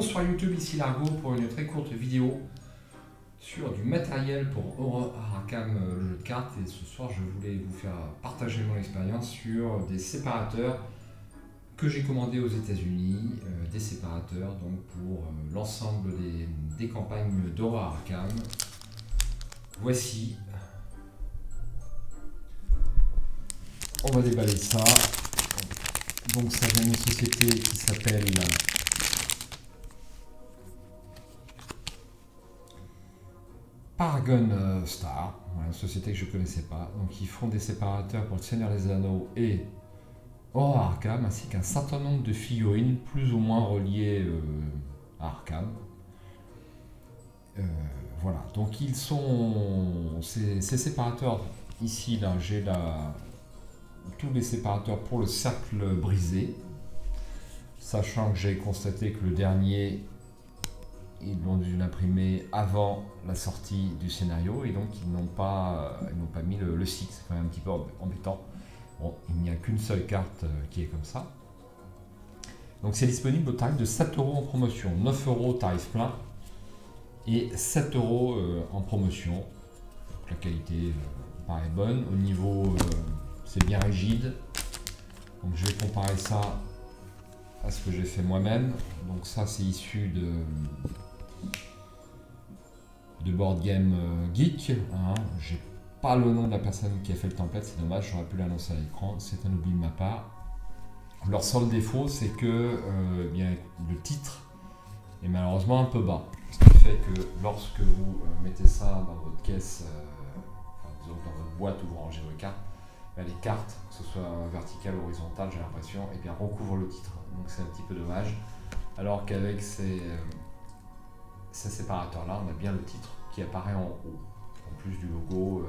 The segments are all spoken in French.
Bonsoir YouTube, ici Largo pour une très courte vidéo sur du matériel pour Horror Arkham, le jeu de cartes. Et ce soir, je voulais vous faire partager mon expérience sur des séparateurs que j'ai commandés aux États-Unis, des séparateurs donc pour l'ensemble des campagnes d'Horror Arkham. Voici. On va déballer ça. Donc ça vient d'une société qui s'appelle Paragon Star, une société que je ne connaissais pas. Donc ils font des séparateurs pour le Seigneur des Anneaux et Horror Arkham, ainsi qu'un certain nombre de figurines plus ou moins reliées à Arkham. Voilà, donc ils sont ces séparateurs. Ici, là, j'ai tous les séparateurs pour le cercle brisé, sachant que j'ai constaté que le dernier, ils l'ont dû l'imprimer avant la sortie du scénario et donc ils n'ont pas mis le cycle. C'est quand même un petit peu embêtant. Bon, il n'y a qu'une seule carte qui est comme ça. Donc c'est disponible au tarif de 7 € en promotion, 9 € tarif plein et 7 € en promotion. Donc la qualité paraît bonne. Au niveau, c'est bien rigide. Donc je vais comparer ça à ce que j'ai fait moi-même. Donc ça c'est issu de Board Game Geek. Hein. J'ai pas le nom de la personne qui a fait le template, c'est dommage, j'aurais pu l'annoncer à l'écran, c'est un oubli de ma part. Leur seul défaut, c'est que bien, le titre est malheureusement un peu bas. Ce qui fait que lorsque vous mettez ça dans votre caisse, disons dans votre boîte où vous rangez vos cartes, ben, les cartes, que ce soit verticales ou horizontales, j'ai l'impression, eh bien, recouvrent le titre. Donc c'est un petit peu dommage. Alors qu'avec ces séparateurs-là, on a bien le titre qui apparaît en haut. En plus du logo,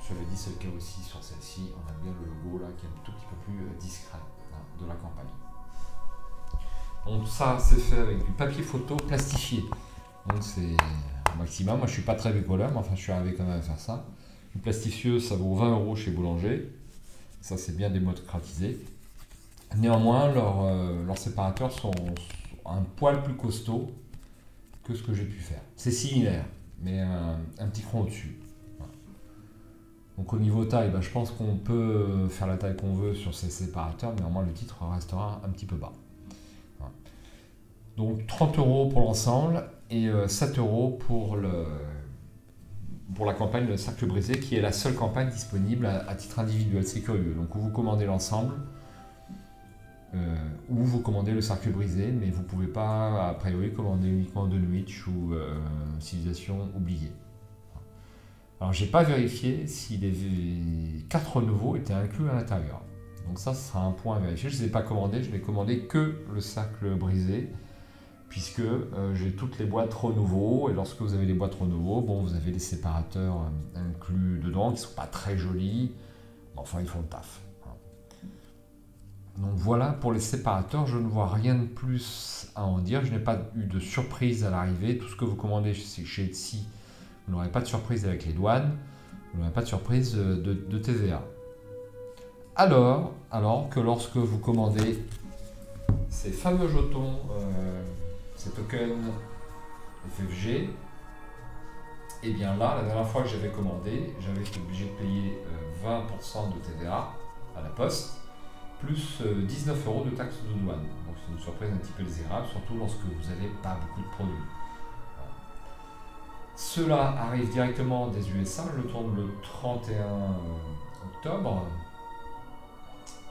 sur le 10, c'est le cas aussi sur celle-ci, on a bien le logo là qui est un tout petit peu plus discret de la campagne. Donc ça c'est fait avec du papier photo plastifié. Donc c'est un maximum. Moi je suis pas très bricoleur, mais enfin je suis arrivé quand même à faire ça. Une plastifieuse ça vaut 20 € chez Boulanger. Ça c'est bien démocratisé. Néanmoins leurs séparateurs sont un poil plus costaud que ce que j'ai pu faire. C'est similaire, mais un petit cran au-dessus. Voilà. Donc au niveau taille, je pense qu'on peut faire la taille qu'on veut sur ces séparateurs, mais néanmoins le titre restera un petit peu bas. Voilà. Donc 30 € pour l'ensemble et 7 € pour la campagne Le Cercle Brisé, qui est la seule campagne disponible à titre individuel. C'est curieux. Donc vous commandez l'ensemble, ou vous commandez le cercle brisé, mais vous ne pouvez pas a priori commander uniquement Dunwich ou Civilisation oubliée. Alors j'ai pas vérifié si les 4 renouveaux étaient inclus à l'intérieur. Donc ça, ce sera un point à vérifier. Je ne les ai pas commandés, je n'ai commandé que le cercle brisé, puisque j'ai toutes les boîtes renouveaux, et lorsque vous avez les boîtes renouveaux, bon, vous avez les séparateurs inclus dedans, qui ne sont pas très jolis, mais enfin ils font le taf. Donc voilà pour les séparateurs, je ne vois rien de plus à en dire. Je n'ai pas eu de surprise à l'arrivée. Tout ce que vous commandez chez Etsy, vous n'aurez pas de surprise avec les douanes, vous n'aurez pas de surprise de TVA. Alors que lorsque vous commandez ces fameux jetons, ces tokens FFG, et bien là, la dernière fois que j'avais commandé, j'avais été obligé de payer 20% de TVA à la poste, plus 19 € de taxes de douane. Donc c'est une surprise un petit peu désagréable, surtout lorsque vous n'avez pas beaucoup de produits. Voilà. Cela arrive directement des USA, je le tourne le 31 octobre.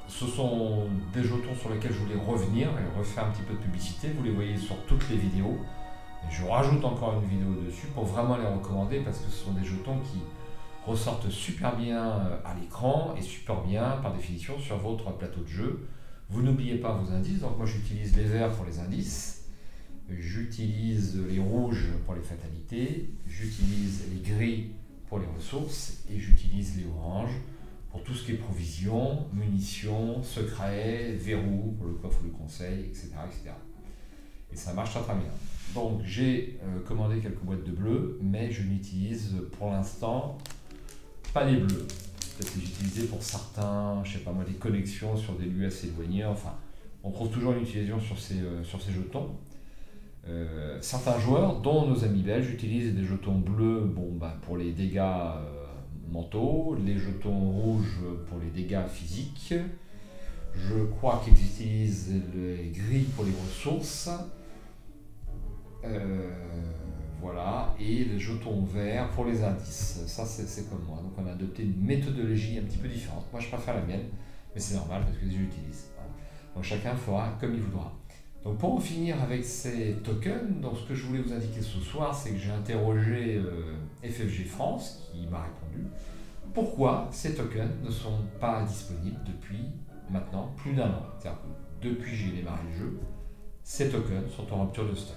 Ce sont des jetons sur lesquels je voulais revenir et refaire un petit peu de publicité. Vous les voyez sur toutes les vidéos. Et je rajoute encore une vidéo dessus pour vraiment les recommander parce que ce sont des jetons qui ressortent super bien à l'écran et super bien par définition sur votre plateau de jeu. Vous n'oubliez pas vos indices, donc moi j'utilise les verts pour les indices, j'utilise les rouges pour les fatalités, j'utilise les gris pour les ressources et j'utilise les oranges pour tout ce qui est provisions, munitions, secrets, verrous pour le coffre de conseil, etc., etc. Et ça marche très très bien. Donc j'ai commandé quelques boîtes de bleu, mais je n'utilise pour l'instant pas les bleus. Peut-être les utiliser pour certains, je sais pas moi, des connexions sur des lieux assez éloignés. Enfin, On trouve toujours une utilisation sur ces jetons. Certains joueurs, dont nos amis belges, utilisent des jetons bleus pour les dégâts mentaux, les jetons rouges pour les dégâts physiques. Je crois qu'ils utilisent les gris pour les ressources. Voilà, et les jetons verts pour les indices. Ça, c'est comme moi. Donc, on a adopté une méthodologie un petit peu différente. Moi, je préfère la mienne, mais c'est normal parce que je l'utilise. Voilà. Donc, chacun fera comme il voudra. Donc, pour en finir avec ces tokens, donc, ce que je voulais vous indiquer ce soir, c'est que j'ai interrogé FFG France qui m'a répondu. Pourquoi ces tokens ne sont pas disponibles depuis maintenant plus d'un an? C'est-à-dire que depuis que j'ai démarré le jeu, ces tokens sont en rupture de stock.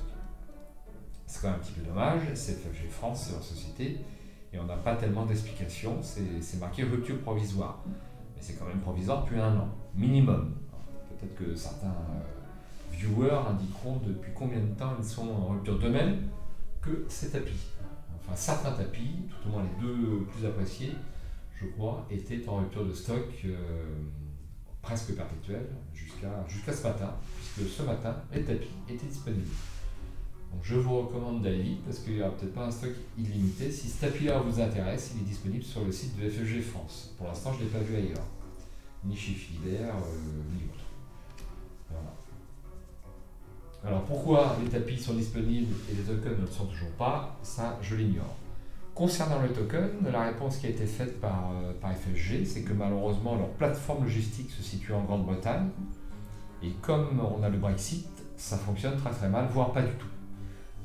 C'est quand même un petit peu dommage, c'est FFG France, c'est leur société, et on n'a pas tellement d'explications, c'est marqué rupture provisoire. Mais c'est quand même provisoire depuis un an, minimum. Peut-être que certains viewers indiqueront depuis combien de temps ils sont en rupture, de même que ces tapis. Enfin, certains tapis, tout au moins les deux plus appréciés, je crois, étaient en rupture de stock presque perpétuelle jusqu'à ce matin, puisque ce matin, les tapis étaient disponibles. Donc je vous recommande d'aller vite parce qu'il n'y aura peut-être pas un stock illimité. Si ce tapis-là vous intéresse, il est disponible sur le site de FFG France. Pour l'instant, je ne l'ai pas vu ailleurs, ni chez Philibert, ni autre. Voilà. Alors pourquoi les tapis sont disponibles et les tokens ne le sont toujours pas? Ça, je l'ignore. Concernant les tokens, la réponse qui a été faite par FFG, c'est que malheureusement leur plateforme logistique se situe en Grande-Bretagne et comme on a le Brexit, ça fonctionne très très mal, voire pas du tout.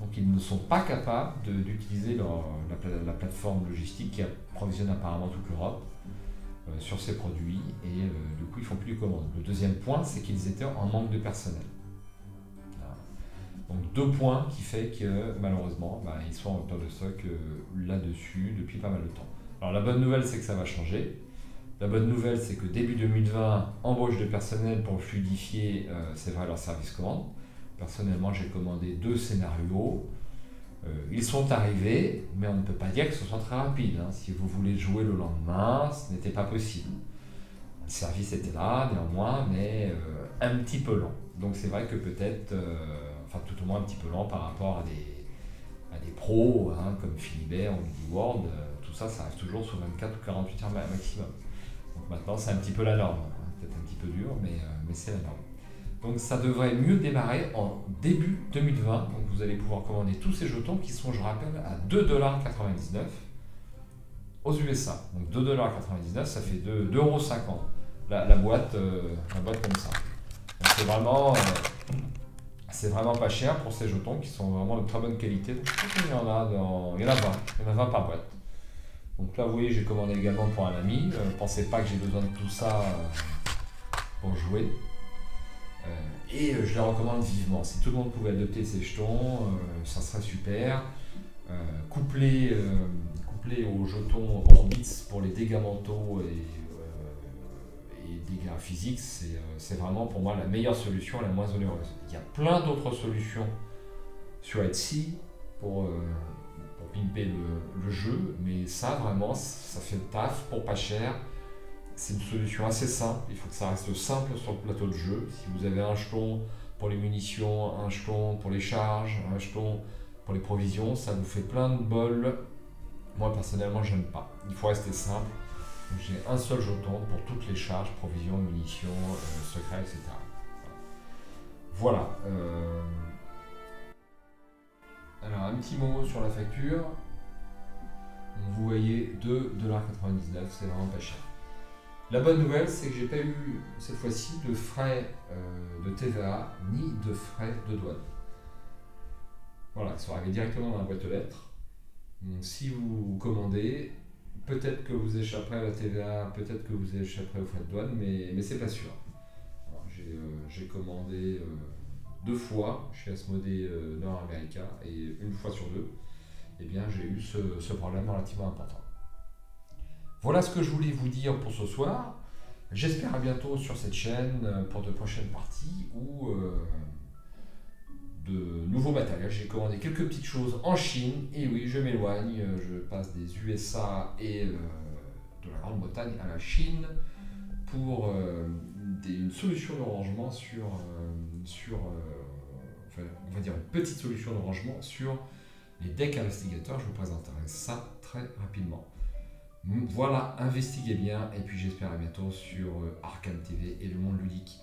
Donc ils ne sont pas capables d'utiliser la plateforme logistique qui approvisionne apparemment toute l'Europe sur ces produits et du coup ils ne font plus de commandes. Le deuxième point, c'est qu'ils étaient en manque de personnel. Voilà. Donc 2 points qui fait que malheureusement ils sont en rupture de stock là-dessus depuis pas mal de temps. Alors la bonne nouvelle, c'est que ça va changer. La bonne nouvelle, c'est que début 2020, embauche de personnel pour fluidifier, c'est vrai, leur service commande. Personnellement, j'ai commandé 2 scénarios. Ils sont arrivés, mais on ne peut pas dire que ce soit très rapide. Si vous voulez jouer le lendemain, ce n'était pas possible. Le service était là, néanmoins, mais un petit peu lent. Donc c'est vrai que peut-être, tout au moins un petit peu lent par rapport à des pros, comme Philibert ou Lady World. Tout ça, ça arrive toujours sous 24 ou 48 heures maximum. Donc maintenant, c'est un petit peu la norme. Peut-être un petit peu dur, mais c'est la norme. Donc ça devrait mieux démarrer en début 2020. Donc vous allez pouvoir commander tous ces jetons qui sont, je rappelle, à 2,99$ aux USA. Donc 2,99$, ça fait 2,50€ la boîte comme ça. Donc c'est vraiment pas cher pour ces jetons qui sont vraiment de très bonne qualité. Donc je pense qu'il y en a 20. Il y en a 20 par boîte. Donc là, vous voyez, j'ai commandé également pour un ami. Ne pensez pas que j'ai besoin de tout ça pour jouer. Et je les recommande vivement. Si tout le monde pouvait adopter ces jetons, ça serait super. Couplé aux jetons Orbits pour les dégâts mentaux et dégâts physiques, c'est vraiment pour moi la meilleure solution, la moins onéreuse. Il y a plein d'autres solutions sur Etsy pour pimper le jeu, mais ça vraiment, ça fait le taf pour pas cher. C'est une solution assez simple, il faut que ça reste simple sur le plateau de jeu. Si vous avez un jeton pour les munitions, un jeton pour les charges, un jeton pour les provisions, ça vous fait plein de bols. Moi personnellement, j'aime pas. Il faut rester simple. J'ai un seul jeton pour toutes les charges, provisions, munitions, secrets, etc. Voilà. Alors un petit mot sur la facture. Vous voyez 2,99$, c'est vraiment pas cher. La bonne nouvelle, c'est que j'ai pas eu cette fois-ci de frais de TVA ni de frais de douane. Voilà, ça sont arrivés directement dans la boîte aux lettres. Donc, si vous commandez, peut-être que vous échapperez à la TVA, peut-être que vous échapperez aux frais de douane, mais c'est pas sûr. J'ai commandé 2 fois chez Asmodée Nord America et une fois sur 2, eh bien j'ai eu ce problème relativement important. Voilà ce que je voulais vous dire pour ce soir. J'espère à bientôt sur cette chaîne pour de prochaines parties ou de nouveaux matériels. J'ai commandé quelques petites choses en Chine. Et oui, je m'éloigne. Je passe des USA et de la Grande-Bretagne à la Chine pour une solution de rangement enfin, on va dire une petite solution de rangement sur les decks investigateurs. Je vous présenterai ça très rapidement. Voilà, investiguez bien et puis j'espère à bientôt sur Arcane TV et le monde ludique.